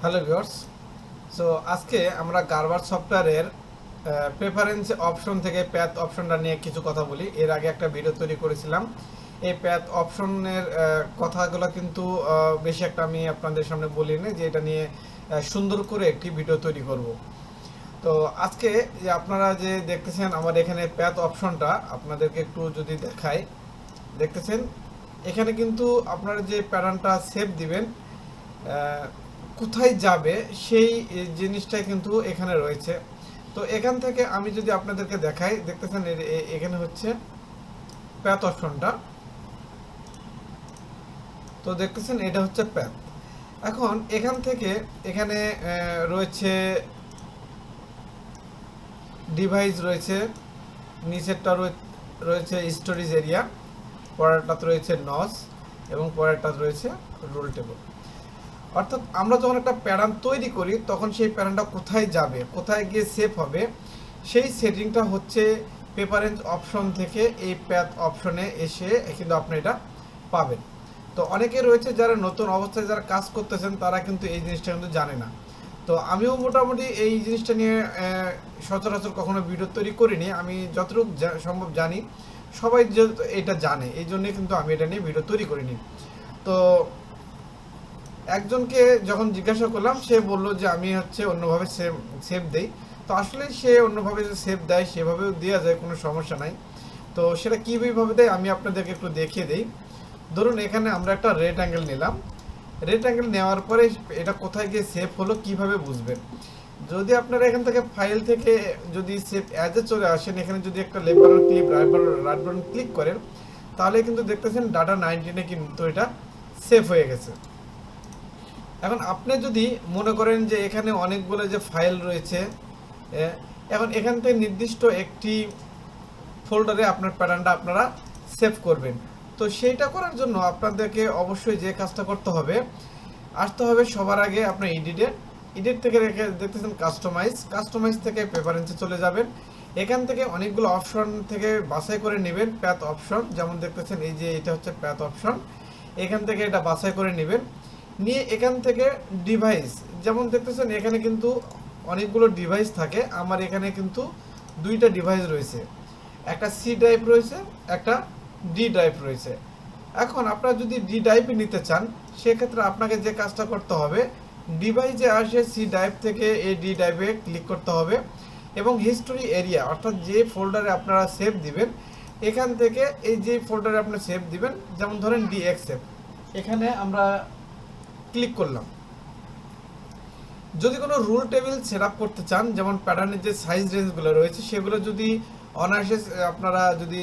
Hello viewers. So আজকে আমরা গার্বার সফটওয়্যারের প্রেফারেন্স অপশন থেকে প্যাথ অপশনটা নিয়ে কিছু কথা বলি। এর আগে একটা ভিডিও তৈরি করেছিলাম। এই প্যাথ অপশনের কথাগুলো কিন্তু বেশি একটা আমি আপনাদের সামনে বলিনি যে এটা নিয়ে সুন্দর করে একটি ভিডিও তৈরি করব। তো আজকে যে আপনারা যে দেখতেছেন আমার এখানে প্যাথ অপশনটা আপনাদেরকে একটু যদি দেখাই, দেখতেছেন এখানে কিন্তু আপনারা যে প্যাটার্নটা সেভ দিবেন কোথায় যাবে সেই জিনিসটাই কিন্তু এখানে রয়েছে। তো এখান থেকে আমি যদি আপনাদেরকে দেখাই, দেখতেছেন এখানে হচ্ছে প্যাথ অপশনটা। তো দেখতেছেন এটা হচ্ছে প্যাথ। এখন এখান থেকে এখানে রয়েছে ডিভাইস, রয়েছে নিচেরটা রয়েছে স্টোরেজ এরিয়া, পরেরটাতে রয়েছে নস এবং পরেরটা রয়েছে রোল টেবল। অর্থাৎ আমরা যখন একটা প্যাটার্ন তৈরি করি তখন সেই প্যাটার্নটা কোথায় যাবে, কোথায় গিয়ে সেভ হবে, সেই সেটিংটা হচ্ছে প্রেফারেন্স অপশন থেকে এই প্যাথ অপশনে এসে কিন্তু আপনি এটা পাবেন। তো অনেকে রয়েছে যারা নতুন অবস্থায় যারা কাজ করতেছেন তারা কিন্তু এই জিনিসটা কিন্তু জানে না। তো আমিও মোটামুটি এই জিনিসটা নিয়ে সচরাচর কখনো ভিডিও তৈরি করিনি। আমি যতটুকু সম্ভব জানি, সবাই যে এটা জানে, এই জন্যই কিন্তু আমি এটা নিয়ে ভিডিও তৈরি করিনি। তো একজনকে যখন জিজ্ঞাসা করলাম, সে বলল যে আমি হচ্ছে অন্যভাবে সেভ দেই। তো আসলে সে অন্যভাবে যে সেভ দেয় সেভাবেও দেওয়া যায়, কোনো সমস্যা নাই। তো সেটা কীভাবে দেয় আমি আপনাদেরকে একটু দেখিয়ে দিই। ধরুন এখানে আমরা একটা রেড অ্যাঙ্গেল নিলাম। রেড অ্যাঙ্গেল নেওয়ার পরে এটা কোথায় গিয়ে সেভ হলো কিভাবে বুঝবেন? যদি আপনারা এখান থেকে ফাইল থেকে যদি সেভ অ্যাজে চলে আসেন, এখানে যদি একটা left button click right button click করেন, তাহলে কিন্তু দেখতেছেন ডাটা 19-এ কিন্তু এটা সেভ হয়ে গেছে। এখন আপনি যদি মনে করেন যে এখানে অনেকগুলো যে ফাইল রয়েছে, এখন এখান থেকে নির্দিষ্ট একটি ফোল্ডারে আপনার প্যাটার্নটা আপনারা সেভ করবেন। তো সেইটা করার জন্য আপনাদেরকে অবশ্যই যে কাজটা করতে হবে, আসতে হবে সবার আগে আপনার এডিট থেকে রেখে দেখতেছেন কাস্টমাইজ থেকে প্রেফারেন্সে চলে যাবেন। এখান থেকে অনেকগুলো অপশন থেকে বাছাই করে নেবেন প্যাথ অপশন। যেমন দেখতেছেন এই যে এটা হচ্ছে প্যাথ অপশন, এখান থেকে এটা বাছাই করে নেবেন। নিয়ে এখান থেকে ডিভাইস, যেমন দেখতেছেন এখানে কিন্তু অনেকগুলো ডিভাইস থাকে। আমার এখানে কিন্তু দুইটা ডিভাইস রয়েছে, একটা সি ড্রাইভ রয়েছে, একটা ডি ড্রাইভ রয়েছে। এখন আপনারা যদি ডি ড্রাইভে নিতে চান, সেক্ষেত্রে আপনাকে যে কাজটা করতে হবে, ডিভাইসে আসে সি ড্রাইভ থেকে এই ডি ড্রাইভে ক্লিক করতে হবে এবং হিস্টোরি এরিয়া, অর্থাৎ যে ফোল্ডারে আপনারা সেভ দিবেন, এখান থেকে এই যে ফোল্ডারে আপনি সেভ দিবেন, যেমন ধরেন ডিএক্সএফ, এখানে আমরা ক্লিক করলাম। যদি কোনো রুল টেবিল সেট আপ করতে চান, যেমন প্যাটার্নের যে সাইজ রেঞ্জগুলো রয়েছে সেগুলো যদি অনায়াসে আপনারা যদি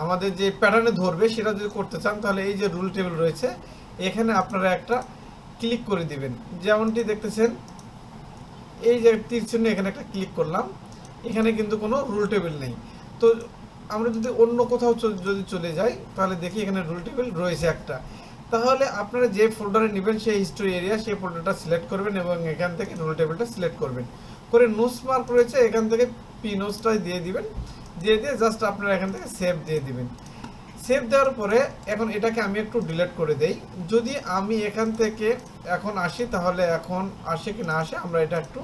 আমাদের যে প্যাটার্নে ধরবে সেটা যদি করতে চান, তাহলে এই যে রুল টেবিল রয়েছে এখানে আপনারা একটা ক্লিক করে দিবেন। যেমনটি দেখতেছেন এই যে তীর চিহ্ন, এখানে একটা ক্লিক করলাম, এখানে কিন্তু কোনো রুল টেবিল নেই। তো আমরা যদি অন্য কোথাও যদি চলে যাই, তাহলে দেখি এখানে রুল টেবিল রয়েছে একটা। তাহলে আপনারা যে ফোল্ডারে নেবেন সেই হিস্টোরি এরিয়া, সেই ফোল্ডারটা সিলেক্ট করবেন এবং এখান থেকে রুল টেবিলটা সিলেক্ট করবেন। করে নোটস মার্ক রয়েছে, এখান থেকে পি নোটসটা দিয়ে দিবেন। দিয়ে জাস্ট আপনারা এখান থেকে সেভ দিয়ে দিবেন। সেভ দেওয়ার পরে এখন এটাকে আমি একটু ডিলিট করে দেই। যদি আমি এখান থেকে এখন আসি, তাহলে এখন আসে কি না আসে আমরা এটা একটু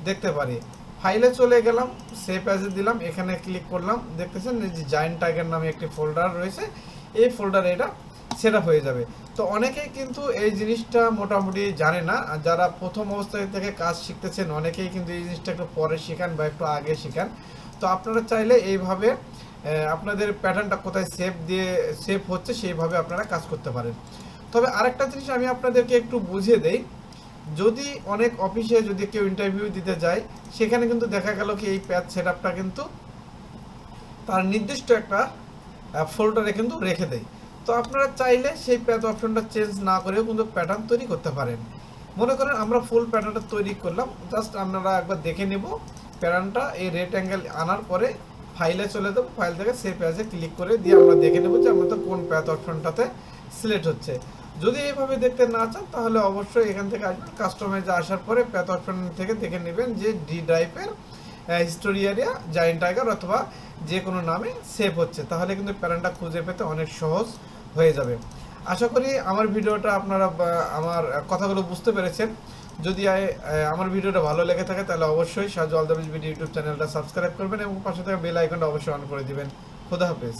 দেখতে পারি। ফাইলে চলে গেলাম, সেভ অ্যাজে দিলাম, এখানে ক্লিক করলাম, দেখতেছেন এই যে জায়ান্ট টাইগার নামে একটি ফোল্ডার রয়েছে, এই ফোল্ডারে এটা সেট আপ হয়ে যাবে। তো অনেকেই কিন্তু এই জিনিসটা মোটামুটি জানে না, আর যারা প্রথম অবস্থায় থেকে কাজ শিখতেছেন অনেকেই কিন্তু এই জিনিসটা একটু পরে শেখান বা একটু আগে শেখান। তো আপনারা চাইলে এইভাবে আপনাদের প্যাটার্নটা কোথায় সেভ হচ্ছে সেইভাবে আপনারা কাজ করতে পারেন। তবে আরেকটা জিনিস আমি আপনাদেরকে একটু বুঝিয়ে দেই, যদি অনেক অফিসে যদি কেউ ইন্টারভিউ দিতে যায়, সেখানে কিন্তু দেখা গেল কি এই প্যাথ সেট আপটা কিন্তু তার নির্দিষ্ট একটা ফোল্ডারে কিন্তু রেখে দেয়। তো আপনারা চাইলে সেই প্যাথ অপশনটা চেঞ্জ না করেও কিন্তু প্যাটার্ন তৈরি করতে পারেন। মনে করেন আমরা ফুল প্যাটার্নটা তৈরি করলাম, জাস্ট আপনারা একবার দেখে নেব প্যাটার্নটা। এই রেড অ্যাঙ্গেল আনার পরে ফাইলে চলে দেবো, ফাইল থেকে সেভ অ্যাজে ক্লিক করে দিয়ে আমরা দেখে নেব যে আমাদের কোন প্যাথ অপশনটাতে সিলেক্ট হচ্ছে। যদি এইভাবে দেখতে না চান, তাহলে অবশ্যই এখান থেকে আসবেন, কাস্টমাইজে আসার পরে প্যাথ অপশন থেকে দেখে নেবেন যে ডি ড্রাইভের হিস্টোরি এরিয়া জায়ান্ট টাইগার অথবা যে কোনো নামে সেভ হচ্ছে, তাহলে কিন্তু প্যাটার্নটা খুঁজে পেতে অনেক সহজ হয়ে যাবে। আশা করি আমার ভিডিওটা আপনারা আমার কথাগুলো বুঝতে পেরেছেন। যদি আমার ভিডিওটা ভালো লেগে থাকে তাহলে অবশ্যই Saju all the best video YouTube চ্যানেলটা সাবস্ক্রাইব করবেন এবং পাশে থাকা বেল আইকনটা অবশ্যই অন করে দিবেন। খোদা হাফেজ।